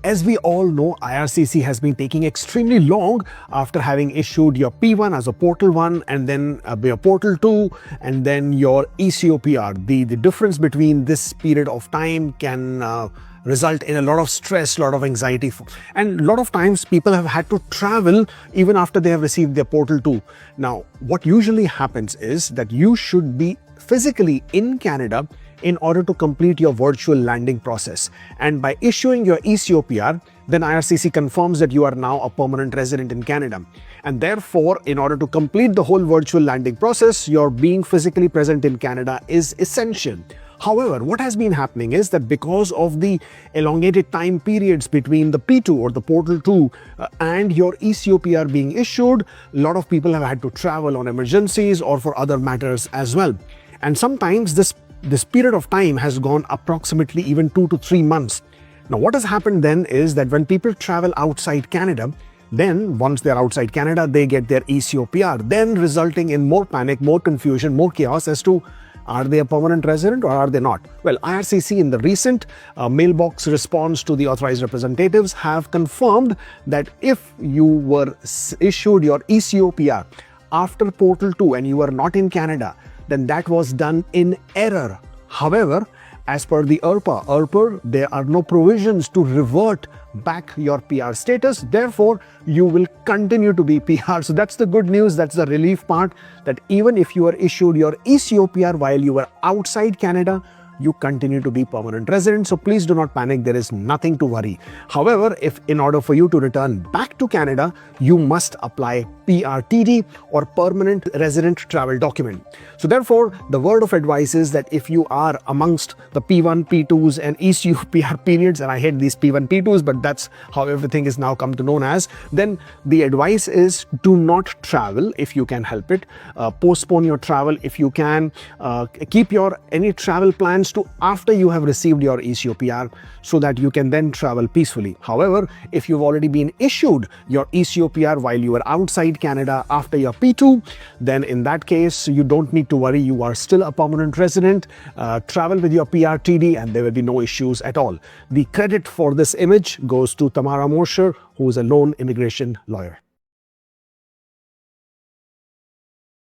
As we all know, IRCC has been taking extremely long after having issued your P1 as a Portal 1 and then your Portal 2 and then your eCOPR. The difference between this period of time can result in a lot of stress, a lot of anxiety, and a lot of times people have had to travel even after they have received their Portal 2. Now, what usually happens is that you should be physically in Canada in order to complete your virtual landing process. And by issuing your eCOPR, then IRCC confirms that you are now a permanent resident in Canada. And therefore, in order to complete the whole virtual landing process, your being physically present in Canada is essential. However, what has been happening is that because of the elongated time periods between the P2 or the Portal 2 and your eCOPR being issued, a lot of people have had to travel on emergencies or for other matters as well. And sometimes this period of time has gone approximately even 2 to 3 months. Now, what has happened then is that when people travel outside Canada, then once they're outside Canada, they get their eCOPR, then resulting in more panic, more confusion, more chaos as to are they a permanent resident or are they not? Well, IRCC in the recent mailbox response to the authorized representatives have confirmed that if you were issued your eCOPR after Portal 2 and you were not in Canada, then that was done in error. However, as per the IRCC, there are no provisions to revert back your PR status. Therefore, you will continue to be PR. So that's the good news. That's the relief part, that even if you are issued your eCOPR while you were outside Canada, you continue to be permanent resident. So please do not panic. There is nothing to worry. However, if in order for you to return back to Canada, you must apply PRTD or permanent resident travel document. So therefore, the word of advice is that if you are amongst the P1, P2s and eCOPR periods, and I hate these P1, P2s, but that's how everything is now come to known as, then the advice is do not travel if you can help it. Postpone your travel if you can. Keep your any travel plans to after you have received your eCOPR so that you can then travel peacefully. However, if you've already been issued your eCOPR while you were outside Canada after your P2, then in that case, you don't need to worry. You are still a permanent resident. Travel with your PRTD and there will be no issues at all. The credit for this image goes to Tamara Mosher, who is a lone immigration lawyer.